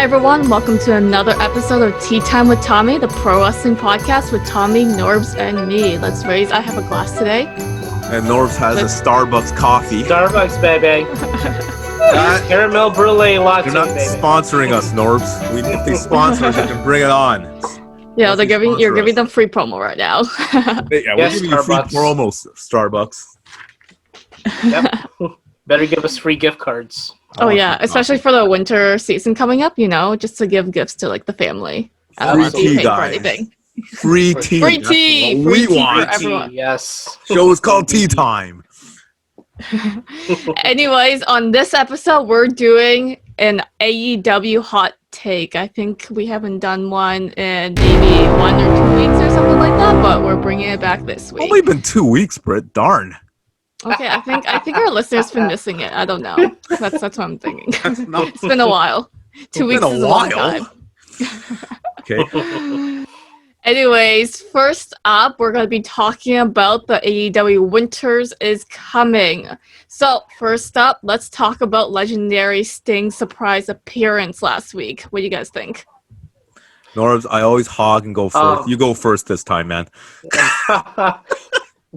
everyone, welcome to another episode of Tea Time with Tommy, the pro wrestling podcast with Tommy, NORBZ, and me. Let's raise, I have a glass today. And NORBZ has a Starbucks coffee. Starbucks, baby. Caramel brulee latte, They're not sponsoring us, NORBZ. If they sponsor us, they can bring it on. Yeah, you're giving them free promo right now. Yeah, we're giving you free promos, Starbucks. Yep. Better give us free gift cards. Oh yeah, especially for the winter season coming up, you know, just to give gifts to like the family. I don't want to be paying for anything. Free tea. Free tea. Free tea want. For everyone. Yes. Show is called Tea Time. Anyways, on this episode, we're doing an AEW hot take. I think we haven't done one in maybe 1 or 2 weeks or something like that, but we're bringing it back this week. Only been 2 weeks, Britt. Darn. Okay, I think our listeners been missing it. I don't know. That's what I'm thinking. It's been a while. 2 weeks is a long time. Okay. Anyways, first up, we're going to be talking about the AEW Winters is Coming. So, first up, let's talk about legendary Sting's surprise appearance last week. What do you guys think? NORBZ, I always hog and go first. You go first this time, man.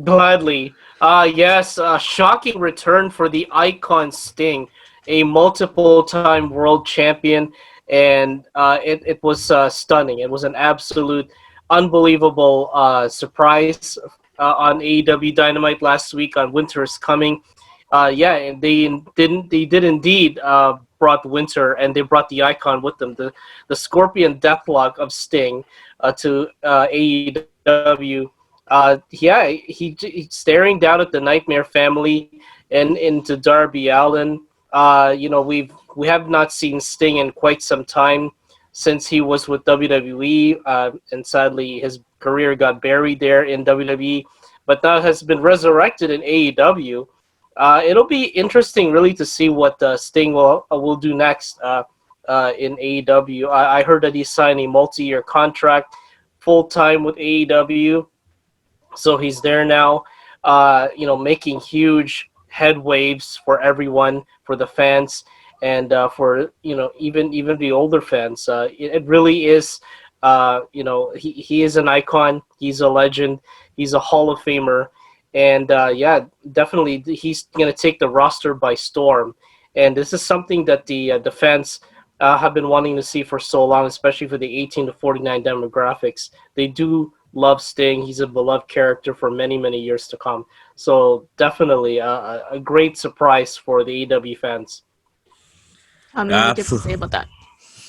Gladly. Yes, shocking return for the icon Sting, a multiple-time world champion, and it was stunning. It was an absolute unbelievable surprise on AEW Dynamite last week on Winter is Coming. Yeah, and they did indeed brought Winter, and they brought the icon with them, the Scorpion Deathlock of Sting to AEW. Yeah, he's staring down at the Nightmare Family and into Darby Allin. You know, we have not seen Sting in quite some time since he was with WWE, and sadly his career got buried there in WWE, but now has been resurrected in AEW. It'll be interesting, really, to see what Sting will do next in AEW. I heard that he signed a multi-year contract full-time with AEW. So he's there now, you know, making huge head waves for everyone, for the fans, and for, you know, even the older fans. It really is, you know, he is an icon. He's a legend. He's a Hall of Famer. And, yeah, definitely he's going to take the roster by storm. And this is something that the fans have been wanting to see for so long, especially for the 18 to 49 demographics. They do love Sting. He's a beloved character for many, many years to come. So definitely a great surprise for the AEW fans. What do you have to say about that?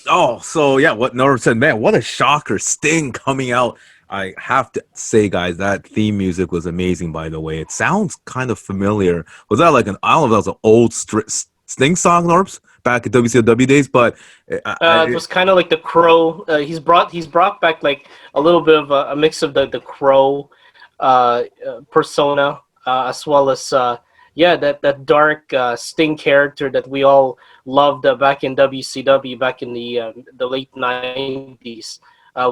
Oh, so yeah, what NORBZ said, man, what a shocker. Sting coming out. I have to say, guys, that theme music was amazing, by the way. It sounds kind of familiar. Was that like I don't know if that was an old Sting song, NORBZ? Back at WCW days, but it was kind of like the Crow. He's brought back like a little bit of a mix of the Crow persona, as well as yeah, that dark Sting character that we all loved back in WCW back in the late 90s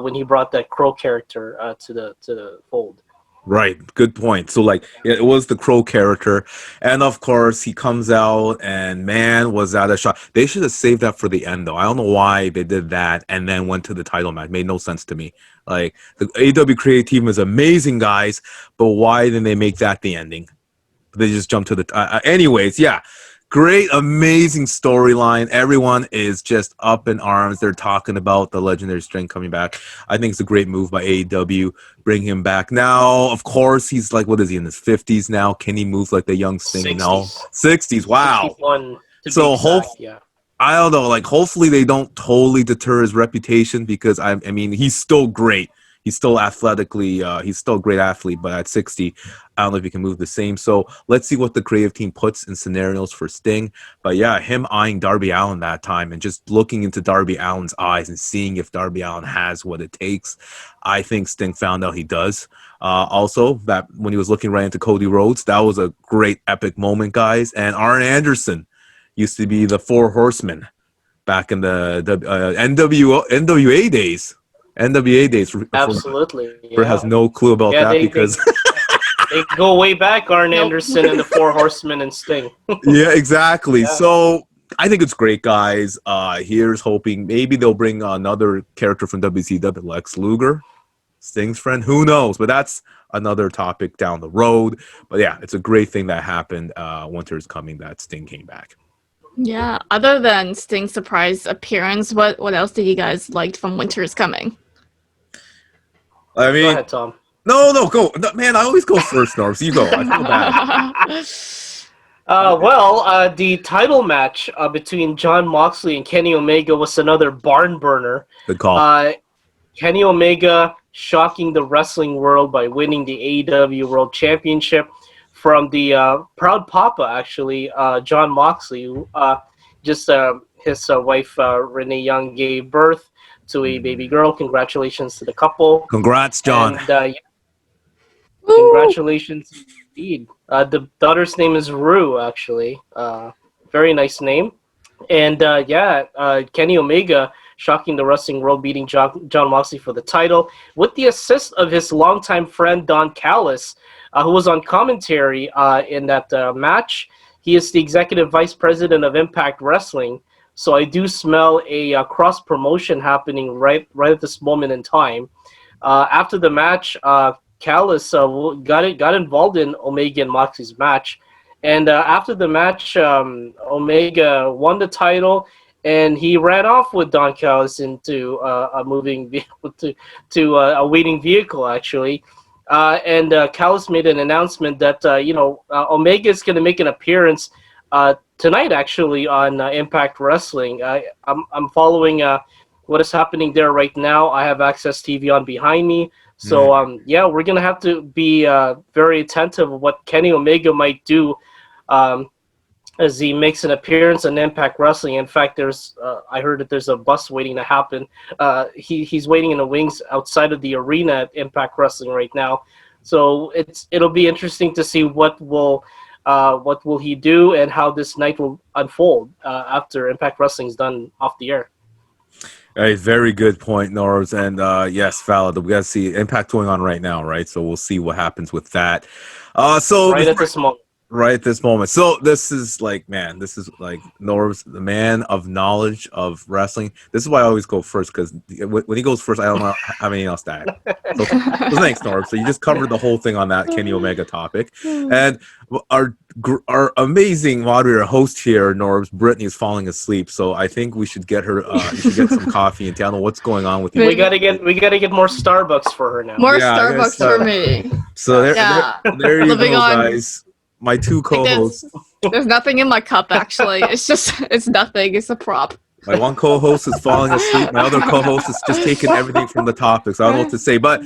when he brought that Crow character to the fold. Right, good point. So, like, it was the Crow character, and of course, he comes out, and man, was that a shot. They should have saved that for the end, though. I don't know why they did that, and then went to the title match. Made no sense to me. Like, the AEW creative team is amazing, guys, but why didn't they make that the ending? They just jumped to the... anyways, yeah. Great, amazing storyline. Everyone is just up in arms. They're talking about the legendary Sting coming back. I think it's a great move by AEW. Bring him back. Now, of course, he's like, what is he, in his 50s now? Can he move like the young Sting 60s. now? 60s, wow. So, yeah. I don't know. Like, hopefully they don't totally deter his reputation because, I mean, he's still great. He's still athletically, he's still a great athlete, but at 60, I don't know if he can move the same. So let's see what the creative team puts in scenarios for Sting. But yeah, him eyeing Darby Allin that time and just looking into Darby Allin's eyes and seeing if Darby Allin has what it takes. I think Sting found out he does. Also, that when he was looking right into Cody Rhodes, that was a great epic moment, guys. And Arn Anderson used to be the Four Horsemen back in the NWA days. NWA days. Absolutely. Yeah. Has no clue about that because they go way back, Arn Anderson and the Four Horsemen and Sting. Yeah, exactly. Yeah. So I think it's great, guys. Here's hoping maybe they'll bring another character from WCW, Lex Luger, Sting's friend. Who knows? But that's another topic down the road. But yeah, it's a great thing that happened. Winter is coming. That Sting came back. Yeah. Other than Sting's surprise appearance, what else did you guys liked from Winter is Coming? I mean, Go ahead, Tom. no, go. No, man, I always go first, Norms. You go. I feel bad. The title match between Jon Moxley and Kenny Omega was another barn burner. Good call. Kenny Omega shocking the wrestling world by winning the AEW World Championship from the proud papa, actually, Jon Moxley, who his wife, Renee Young, gave birth to a baby girl. Congratulations to the couple. Congrats, John. And, congratulations indeed. The daughter's name is Rue, actually. Very nice name. And Kenny Omega shocking the wrestling world, beating Jon Moxley for the title with the assist of his longtime friend Don Callis, who was on commentary in that match. He is the executive vice president of Impact Wrestling. So I do smell a cross promotion happening right at this moment in time. After the match, Callis got involved in Omega and Moxley's match, and after the match, Omega won the title, and he ran off with Don Callis into a moving vehicle to a waiting vehicle actually, and Callis made an announcement that Omega is going to make an appearance tonight actually on Impact Wrestling. I'm following what is happening there right now. I have Access TV on behind me. So, we're going to have to be very attentive of what Kenny Omega might do as he makes an appearance on Impact Wrestling. In fact, I heard that there's a bus waiting to happen. He's waiting in the wings outside of the arena at Impact Wrestling right now. So it'll be interesting to see what will he do and how this night will unfold after Impact Wrestling is done off the air. A very good point, Norbs. And yes, valid. We got to see Impact going on right now, right? So we'll see what happens with that. Right at this moment. Right at this moment. So this is like Norbs, the man of knowledge of wrestling. This is why I always go first, because when he goes first, I don't have anything else to add. So thanks, Norbs. So you just covered the whole thing on that Kenny Omega topic. And our amazing moderator host here, Norbs, Brittany, is falling asleep. So I think we should get her. You should get some coffee and tell her what's going on with you. We gotta get more Starbucks for her now. More Starbucks for me. So there you go, guys. My two co-hosts. There's nothing in my cup, actually. It's nothing. It's a prop. My one co-host is falling asleep. My other co-host is just taking everything from the topics. I don't know what to say. But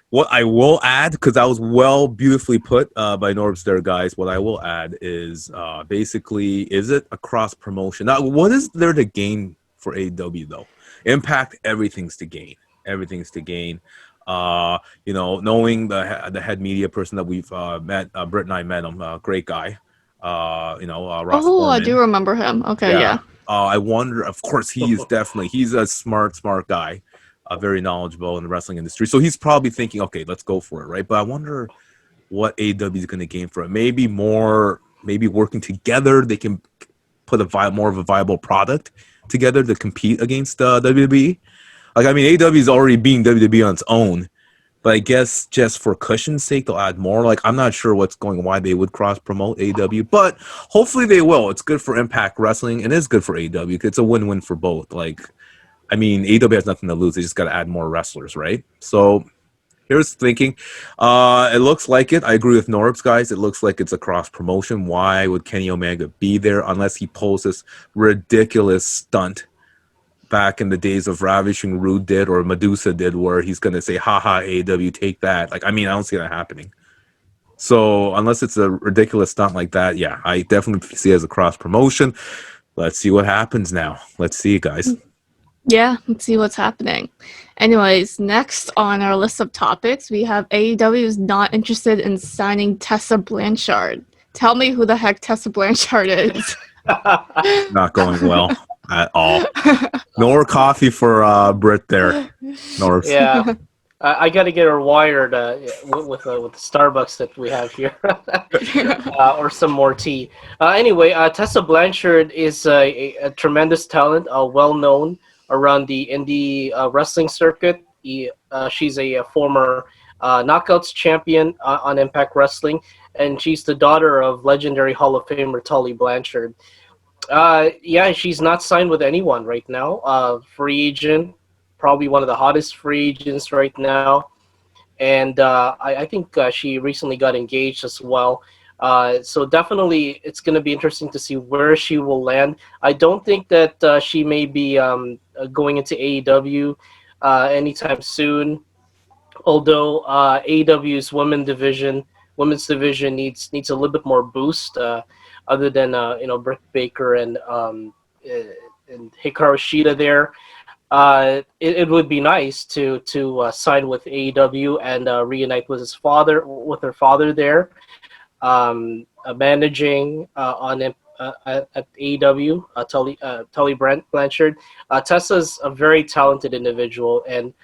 what I will add, because that was beautifully put by Norbs there, guys, what I will add is basically, is it a cross-promotion? Now, what is there to gain for AEW, though? Impact, everything's to gain. Everything's to gain. Knowing the head media person that we've met, Britt and I met him, great guy. Ross Foreman. I do remember him. Okay, yeah. I wonder, of course, he's a smart guy, very knowledgeable in the wrestling industry. So he's probably thinking, okay, let's go for it, right? But I wonder what AEW is going to gain for it. Maybe working together, they can put more of a viable product together to compete against WWE. Like, I mean, AEW is already being WWE on its own, but I guess just for cushion's sake, they'll add more. Like, I'm not sure why they would cross-promote AEW, but hopefully they will. It's good for Impact Wrestling, and it's good for AEW. It's a win-win for both. Like, I mean, AEW has nothing to lose. They just got to add more wrestlers, right? So here's thinking. It looks like it. I agree with Norbs, guys. It looks like it's a cross-promotion. Why would Kenny Omega be there unless he pulls this ridiculous stunt back in the days of Ravishing Rude did or Medusa did, where he's going to say, haha, AEW, take that. Like, I mean, I don't see that happening. So unless it's a ridiculous stunt like that, yeah, I definitely see it as a cross promotion. Let's see what happens now. Let's see, guys. Yeah, let's see what's happening. Anyways, next on our list of topics, we have AEW is not interested in signing Tessa Blanchard. Tell me who the heck Tessa Blanchard is. Not going well at all. No more coffee for Britt there, North. Yeah. I got to get her wired with the Starbucks that we have here, or some more tea. Anyway, Tessa Blanchard is a tremendous talent, well known around the indie wrestling circuit. She's a former Knockouts champion on Impact Wrestling, and she's the daughter of legendary Hall of Famer Tully Blanchard. Yeah, she's not signed with anyone right now. Free agent, probably one of the hottest free agents right now. And I think she recently got engaged as well. So definitely, it's going to be interesting to see where she will land. I don't think that she may be going into AEW anytime soon. Although AEW's women's division needs a little bit more boost. Other than Britt Baker and Hikaru Shida there, it would be nice to sign with AEW and reunite with her father there, managing at AEW. Tully Blanchard. Tessa's a very talented individual, and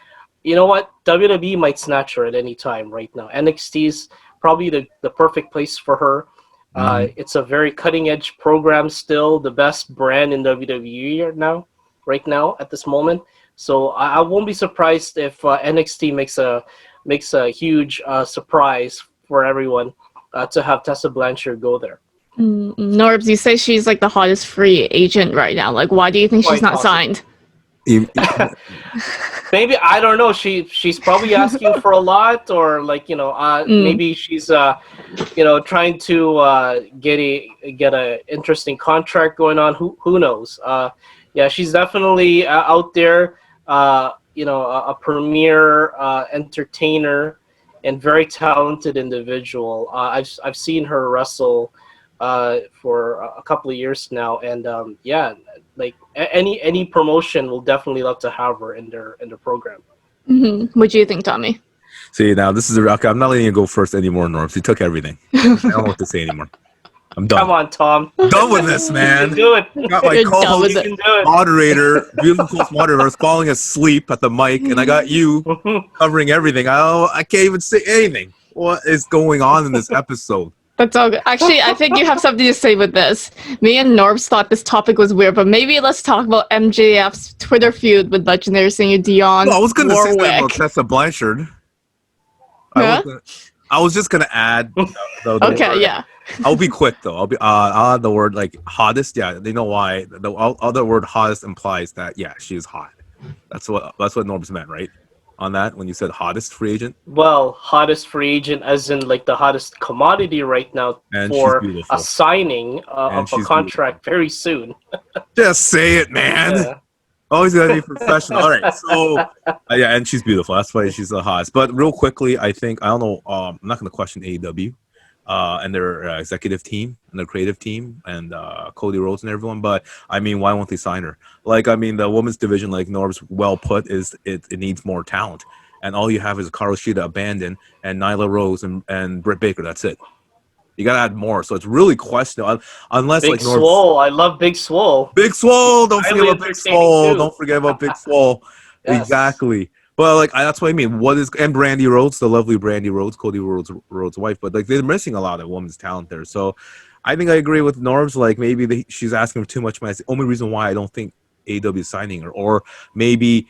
you know what? WWE might snatch her at any time right now. NXT's probably the perfect place for her. It's a very cutting edge program still, the best brand in WWE right now at this moment. So I won't be surprised if NXT makes a huge surprise for everyone to have Tessa Blanchard go there. Norbs, you say she's like the hottest free agent right now. Like, why do you think she's not signed? Maybe, I don't know. She's probably asking for a lot, or maybe she's trying to get a interesting contract going on. Who knows? Yeah, she's definitely out there. A premier entertainer and very talented individual. I've seen her wrestle for a couple of years now, and like any promotion will definitely love to have her in their program. What do you think, Tommy? See, now this is okay. I'm not letting you go first anymore, Norms. You took everything. I don't know what to say anymore. I'm done. Come on, Tom. I'm done with this, man. You can do it. Got my co-host moderator, beautiful moderator, was falling asleep at the mic, and I got you covering everything. I can't even say anything. What is going on in this episode? That's all good. Actually, I think you have something to say with this. Me and Norbs thought this topic was weird, but maybe let's talk about MJF's Twitter feud with legendary singer Dionne Warwick. I was going to say something about Tessa Blanchard. Huh? I was just going to add. Okay, word. Yeah. I'll be quick though. I'll add the word like hottest. Yeah, they know why. The other word hottest implies that she is hot. That's what Norbs meant, right? On that when you said hottest free agent? Well, hottest free agent as in like the hottest commodity right now, and for a signing of a contract very soon. Just say it, man. Yeah. Always gotta be professional. All right, so and she's beautiful. That's why she's the hottest. But real quickly, I don't know. I'm not gonna question AEW and their executive team and their creative team and Cody Rhodes and everyone. But I mean, why won't they sign her? Like, I mean, the women's division, like Norb's well put, is it needs more talent. And all you have is Hikaru Shida abandoned and Nyla Rose and Britt Baker. That's it. You gotta add more. So it's really questionable. Unless Big like Norb's, Swole. I love Big Swole. Big Swole. Don't forget about Big Swole. Don't forget about Big Swole. Yes. Exactly. But like that's what I mean. And Brandy Rhodes, the lovely Brandy Rhodes, Cody Rhodes' wife. But like they're missing a lot of women's talent there. So I think I agree with Norbs. Like maybe she's asking for too much money. It's the only reason why I don't think AEW is signing her. Or maybe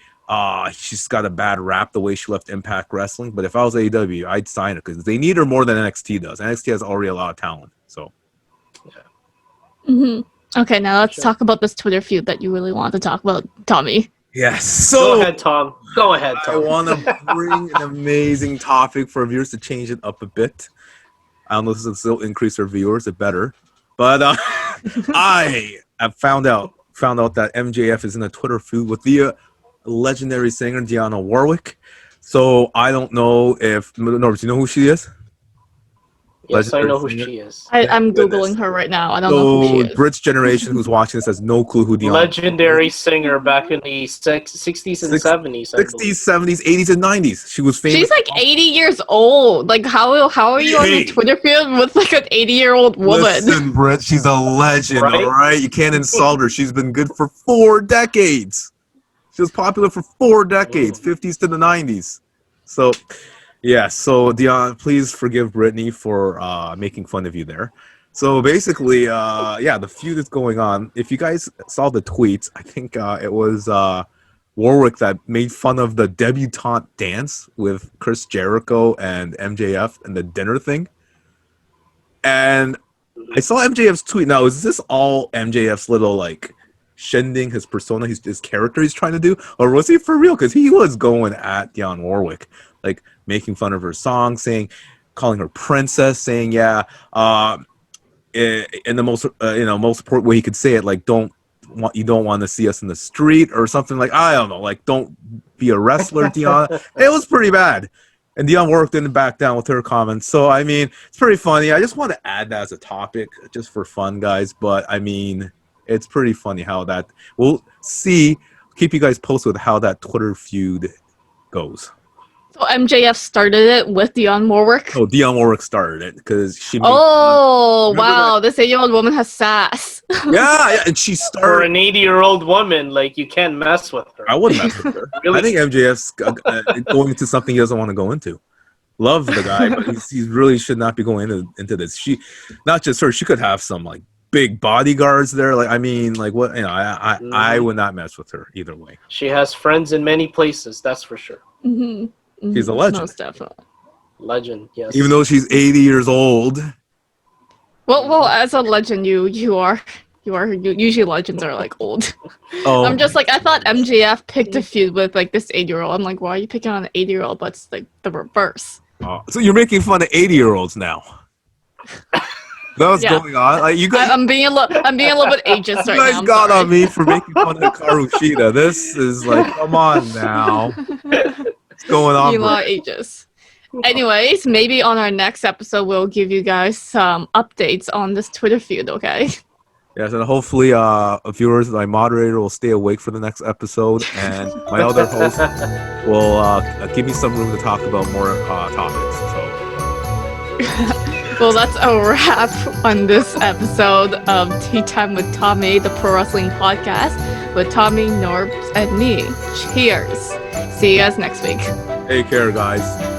she's got a bad rap the way she left Impact Wrestling. But if I was AEW, I'd sign her because they need her more than NXT does. NXT has already a lot of talent. So yeah. Okay, now let's talk about this Twitter feud that you really want to talk about, Tommy. Yes. So go ahead, Tom. Go ahead, Tom. I want to bring an amazing topic for viewers to change it up a bit. I don't know if this will still increase our viewers. It better. But I have found out that MJF is in a Twitter feud with the legendary singer Dionne Warwick. So I don't know if Norbert, you know who she is? Yes, I know who she is. I'm Googling her right now. I don't know who she is. Bridge generation who's watching this has no clue who Dionne legendary singer back in the 60s and 70s. 60s, 70s, 80s, and 90s. She was famous. She's like 80 years old. Like, how are you on the Twitter feud with like an 80-year-old woman? Listen, Britt, she's a legend, all right? You can't insult her. She's been good for 4 decades. She was popular for 4 decades, 50s to the 90s. So, yeah. So, Dion, please forgive Brittany for making fun of you there. So basically, yeah, the feud is going on. If you guys saw the tweets, I think it was Warwick that made fun of the debutante dance with Chris Jericho and MJF and the dinner thing. And I saw MJF's tweet. Now, is this all MJF's little like shending his persona, his character he's trying to do, or was he for real? Because he was going at Dionne Warwick, like making fun of her song, calling her princess, saying, yeah, in the most most important way he could say it, like you don't want to see us in the street or something, like I don't know, like don't be a wrestler, Dionne. It was pretty bad. And Dionne Warwick didn't back down with her comments. So, I mean, it's pretty funny. I just want to add that as a topic just for fun, guys. But, I mean, it's pretty funny how that... We'll see. Keep you guys posted with how that Twitter feud goes. So MJF started it with Dionne Warwick? Oh, Dionne Warwick started it because she... wow. This 8-year-old woman has sass. Yeah, and she started... For an 80-year-old woman, like, you can't mess with her. I wouldn't mess with her. Really? I think MJF's going into something he doesn't want to go into. Love the guy, but he really should not be going into this. She, not just her, she could have some, like, big bodyguards there. Like, I mean, like, what, I would not mess with her either way. She has friends in many places, that's for sure. Mm-hmm. She's a legend. Most definitely. Legend, yes. Even though she's 80 years old. Well, as a legend, you usually legends are like old. Oh. I'm just like, I thought MJF picked a feud with like this 8-year-old. I'm like, why are you picking on an 80-year-old? But it's like the reverse. So you're making fun of 80-year-olds now. That was going on. Like you guys, I'm being a little bit ageist right now. You guys got on me for making fun of Hikaru Shida. This is like, come on now. What's going on? You lot ageist. Anyways, maybe on our next episode we'll give you guys some updates on this Twitter feud. Okay. Yes, and hopefully, viewers, my moderator will stay awake for the next episode, and my other host will give me some room to talk about more topics. So. Well, that's a wrap on this episode of Tea Time with Tommy, the Pro Wrestling Podcast, with Tommy, NORBZ, and me. Cheers. See you guys next week. Take care, guys.